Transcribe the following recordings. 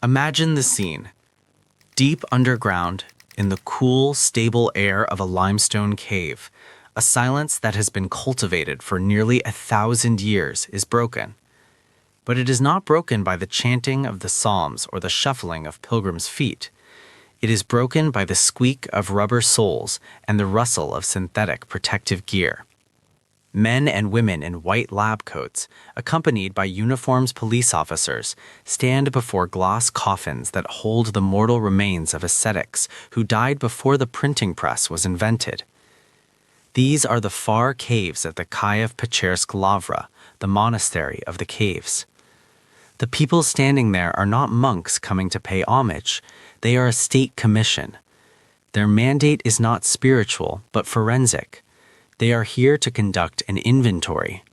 Imagine the scene. Deep underground, in the cool, stable air of a limestone cave, a silence that has been cultivated for nearly 1,000 years is broken. But it is not broken by the chanting of the psalms or the shuffling of pilgrims' feet. It is broken by the squeak of rubber soles and the rustle of synthetic protective gear. Men and women in white lab coats, accompanied by uniformed police officers, stand before glass coffins that hold the mortal remains of ascetics who died before the printing press was invented. These are the far caves of the Kyiv Pechersk Lavra, the monastery of the caves. The people standing there are not monks coming to pay homage. They are a state commission. Their mandate is not spiritual, but forensic. They are here to conduct an inventory.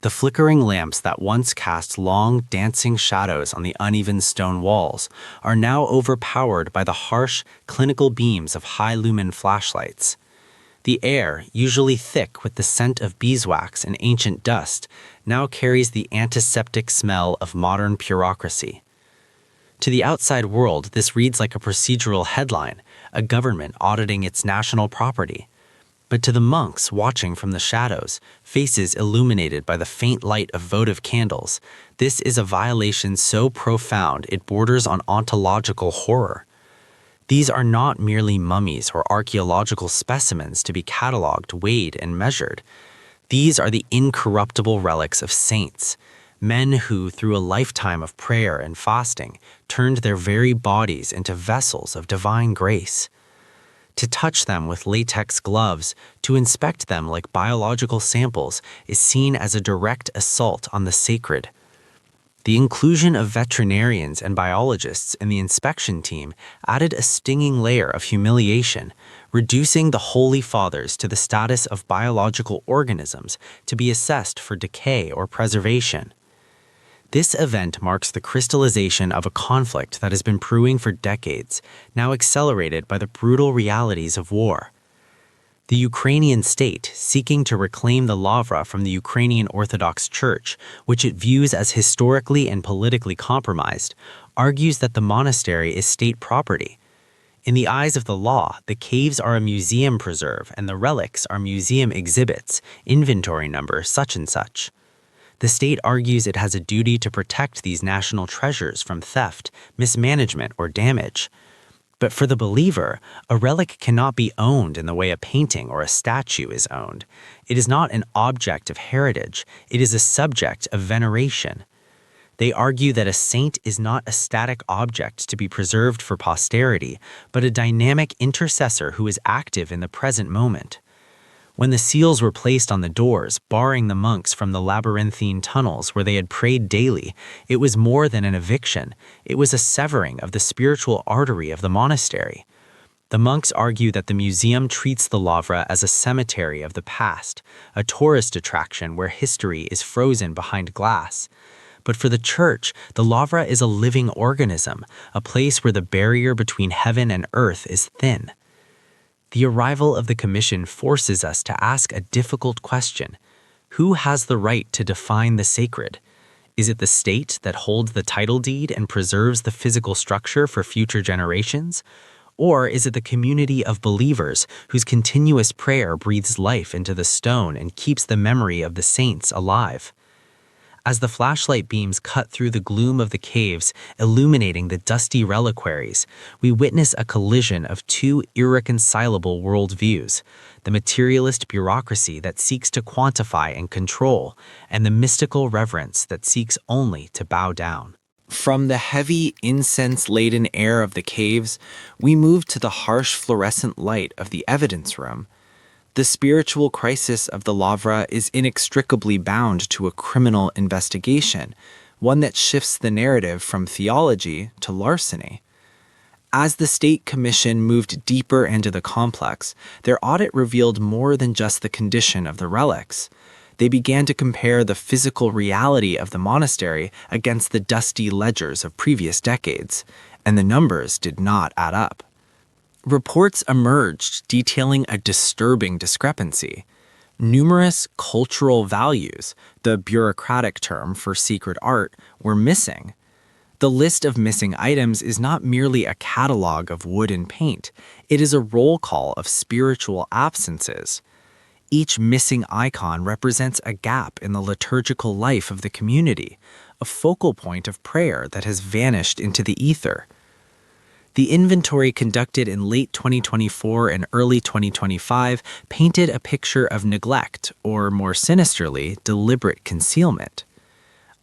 The flickering lamps that once cast long, dancing shadows on the uneven stone walls are now overpowered by the harsh, clinical beams of high-lumen flashlights. The air, usually thick with the scent of beeswax and ancient dust, now carries the antiseptic smell of modern bureaucracy. To the outside world, this reads like a procedural headline, a government auditing its national property. But to the monks watching from the shadows, faces illuminated by the faint light of votive candles, this is a violation so profound it borders on ontological horror. These are not merely mummies or archaeological specimens to be catalogued, weighed, and measured. These are the incorruptible relics of saints, men who, through a lifetime of prayer and fasting, turned their very bodies into vessels of divine grace. To touch them with latex gloves, to inspect them like biological samples, is seen as a direct assault on the sacred. The inclusion of veterinarians and biologists in the inspection team added a stinging layer of humiliation, reducing the Holy Fathers to the status of biological organisms to be assessed for decay or preservation. This event marks the crystallization of a conflict that has been brewing for decades, now accelerated by the brutal realities of war. The Ukrainian state, seeking to reclaim the Lavra from the Ukrainian Orthodox Church, which it views as historically and politically compromised, argues that the monastery is state property. In the eyes of the law, the caves are a museum preserve and the relics are museum exhibits, inventory number such and such. The state argues it has a duty to protect these national treasures from theft, mismanagement, or damage. But for the believer, a relic cannot be owned in the way a painting or a statue is owned. It is not an object of heritage, it is a subject of veneration. They argue that a saint is not a static object to be preserved for posterity, but a dynamic intercessor who is active in the present moment. When the seals were placed on the doors, barring the monks from the labyrinthine tunnels where they had prayed daily, it was more than an eviction. It was a severing of the spiritual artery of the monastery. The monks argue that the museum treats the Lavra as a cemetery of the past, a tourist attraction where history is frozen behind glass. But for the Church, the Lavra is a living organism, a place where the barrier between heaven and earth is thin. The arrival of the commission forces us to ask a difficult question. Who has the right to define the sacred? Is it the state that holds the title deed and preserves the physical structure for future generations? Or is it the community of believers whose continuous prayer breathes life into the stone and keeps the memory of the saints alive? As the flashlight beams cut through the gloom of the caves, illuminating the dusty reliquaries, we witness a collision of two irreconcilable worldviews: the materialist bureaucracy that seeks to quantify and control, and the mystical reverence that seeks only to bow down. From the heavy, incense-laden air of the caves, we move to the harsh fluorescent light of the evidence room. The spiritual crisis of the Lavra is inextricably bound to a criminal investigation, one that shifts the narrative from theology to larceny. As the State Commission moved deeper into the complex, their audit revealed more than just the condition of the relics. They began to compare the physical reality of the monastery against the dusty ledgers of previous decades, and the numbers did not add up. Reports emerged detailing a disturbing discrepancy. Numerous cultural values, the bureaucratic term for secret art, were missing. The list of missing items is not merely a catalog of wood and paint, it is a roll call of spiritual absences. Each missing icon represents a gap in the liturgical life of the community, a focal point of prayer that has vanished into the ether. The inventory conducted in late 2024 and early 2025 painted a picture of neglect, or more sinisterly, deliberate concealment.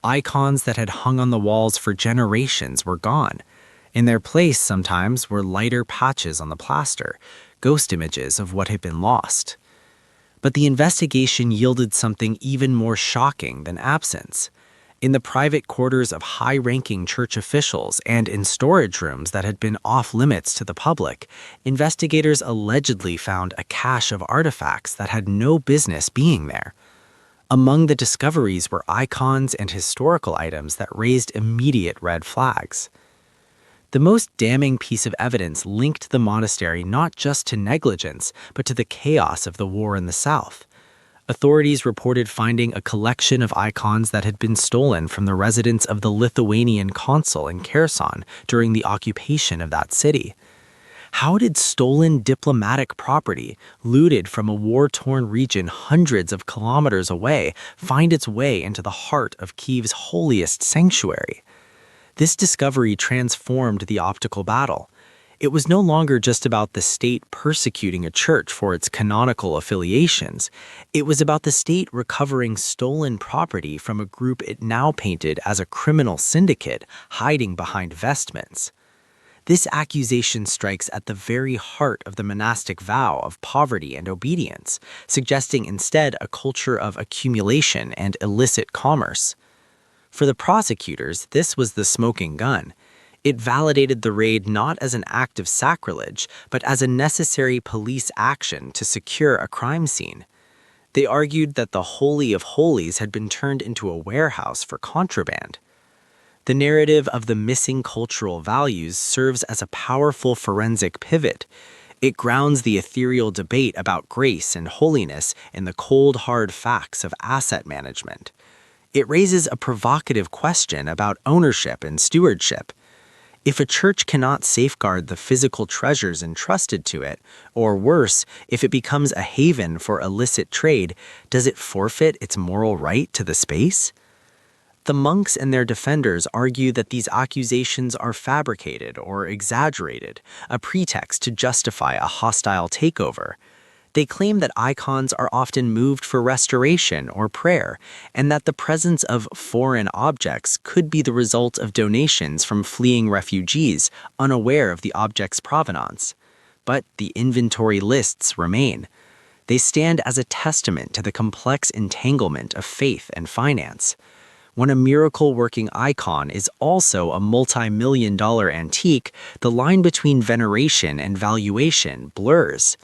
Icons that had hung on the walls for generations were gone. In their place, sometimes, were lighter patches on the plaster, ghost images of what had been lost. But the investigation yielded something even more shocking than absence. In the private quarters of high-ranking church officials and in storage rooms that had been off-limits to the public, investigators allegedly found a cache of artifacts that had no business being there. Among the discoveries were icons and historical items that raised immediate red flags. The most damning piece of evidence linked the monastery not just to negligence, but to the chaos of the war in the south. Authorities reported finding a collection of icons that had been stolen from the residence of the Lithuanian consul in Kherson during the occupation of that city. How did stolen diplomatic property, looted from a war-torn region hundreds of kilometers away, find its way into the heart of Kyiv's holiest sanctuary? This discovery transformed the optical battle. It was no longer just about the state persecuting a church for its canonical affiliations. It was about the state recovering stolen property from a group it now painted as a criminal syndicate hiding behind vestments. This accusation strikes at the very heart of the monastic vow of poverty and obedience, suggesting instead a culture of accumulation and illicit commerce. For the prosecutors, this was the smoking gun. It validated the raid not as an act of sacrilege, but as a necessary police action to secure a crime scene. They argued that the Holy of Holies had been turned into a warehouse for contraband. The narrative of the missing cultural values serves as a powerful forensic pivot. It grounds the ethereal debate about grace and holiness in the cold, hard facts of asset management. It raises a provocative question about ownership and stewardship. If a church cannot safeguard the physical treasures entrusted to it, or worse, if it becomes a haven for illicit trade, does it forfeit its moral right to the space? The monks and their defenders argue that these accusations are fabricated or exaggerated, a pretext to justify a hostile takeover. They claim that icons are often moved for restoration or prayer, and that the presence of foreign objects could be the result of donations from fleeing refugees, unaware of the object's provenance. But the inventory lists remain. They stand as a testament to the complex entanglement of faith and finance. When a miracle-working icon is also a multi-million-dollar antique, the line between veneration and valuation blurs.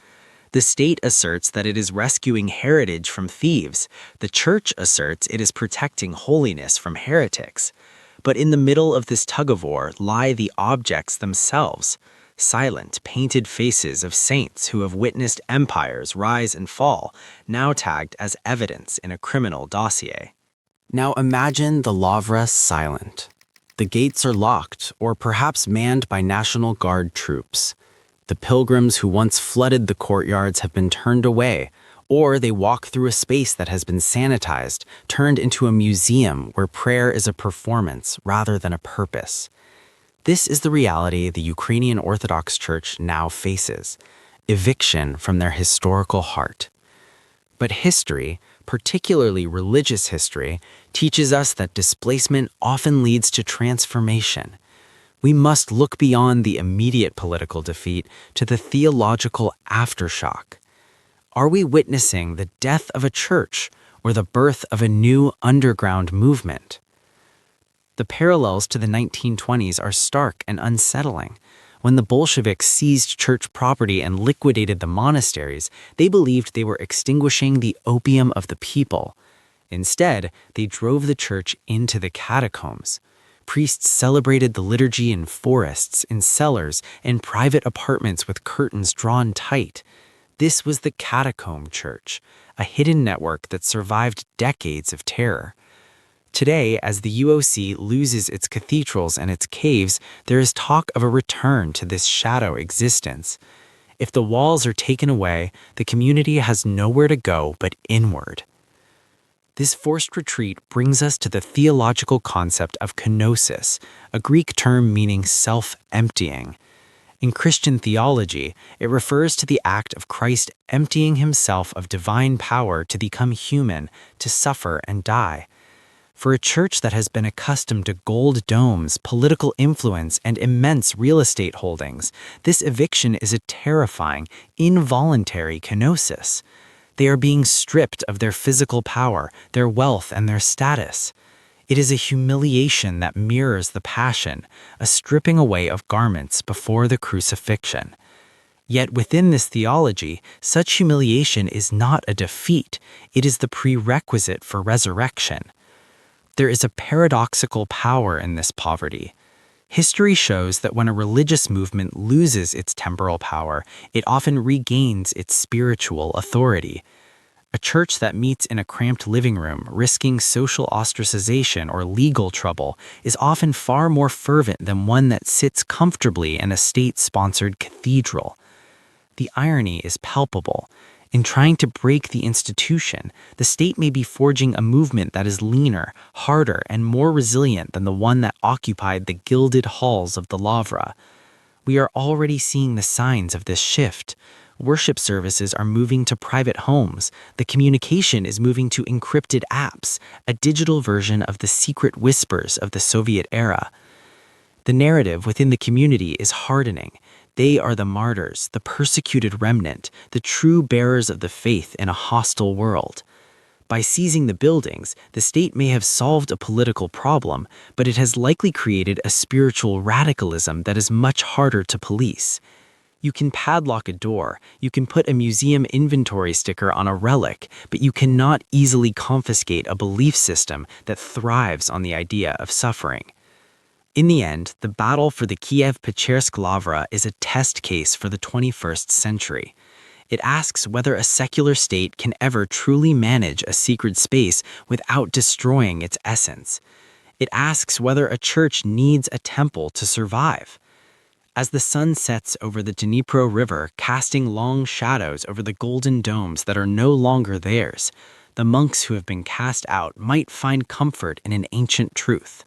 The state asserts that it is rescuing heritage from thieves. The church asserts it is protecting holiness from heretics. But in the middle of this tug-of-war lie the objects themselves, silent, painted faces of saints who have witnessed empires rise and fall, now tagged as evidence in a criminal dossier. Now imagine the Lavra silent. The gates are locked, or perhaps manned by National Guard troops. The pilgrims who once flooded the courtyards have been turned away, or they walk through a space that has been sanitized, turned into a museum where prayer is a performance rather than a purpose. This is the reality the Ukrainian Orthodox Church now faces: eviction from their historical heart. But history, particularly religious history, teaches us that displacement often leads to transformation. We must look beyond the immediate political defeat to the theological aftershock. Are we witnessing the death of a church or the birth of a new underground movement? The parallels to the 1920s are stark and unsettling. When the Bolsheviks seized church property and liquidated the monasteries, they believed they were extinguishing the opium of the people. Instead, they drove the church into the catacombs. Priests celebrated the liturgy in forests, in cellars, and private apartments with curtains drawn tight. This was the Catacomb Church, a hidden network that survived decades of terror. Today, as the UOC loses its cathedrals and its caves, there is talk of a return to this shadow existence. If the walls are taken away, the community has nowhere to go but inward. This forced retreat brings us to the theological concept of kenosis, a Greek term meaning self-emptying. In Christian theology, it refers to the act of Christ emptying himself of divine power to become human, to suffer and die. For a church that has been accustomed to gold domes, political influence, and immense real estate holdings, this eviction is a terrifying, involuntary kenosis. They are being stripped of their physical power, their wealth, and their status. It is a humiliation that mirrors the Passion, a stripping away of garments before the crucifixion. Yet within this theology, such humiliation is not a defeat, it is the prerequisite for resurrection. There is a paradoxical power in this poverty. History shows that when a religious movement loses its temporal power, it often regains its spiritual authority. A church that meets in a cramped living room, risking social ostracization or legal trouble, is often far more fervent than one that sits comfortably in a state-sponsored cathedral. The irony is palpable. In trying to break the institution, the state may be forging a movement that is leaner, harder, and more resilient than the one that occupied the gilded halls of the Lavra. We are already seeing the signs of this shift. Worship services are moving to private homes. The communication is moving to encrypted apps, a digital version of the secret whispers of the Soviet era. The narrative within the community is hardening. They are the martyrs, the persecuted remnant, the true bearers of the faith in a hostile world. By seizing the buildings, the state may have solved a political problem, but it has likely created a spiritual radicalism that is much harder to police. You can padlock a door, you can put a museum inventory sticker on a relic, but you cannot easily confiscate a belief system that thrives on the idea of suffering. In the end, the battle for the Kyiv Pechersk Lavra is a test case for the 21st century. It asks whether a secular state can ever truly manage a sacred space without destroying its essence. It asks whether a church needs a temple to survive. As the sun sets over the Dnipro River, casting long shadows over the golden domes that are no longer theirs, the monks who have been cast out might find comfort in an ancient truth.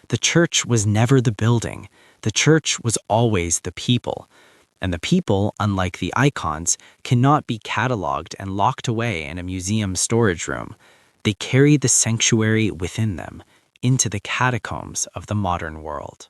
The church was never the building. The church was always the people. And the people, unlike the icons, cannot be cataloged and locked away in a museum storage room. They carry the sanctuary within them, into the catacombs of the modern world.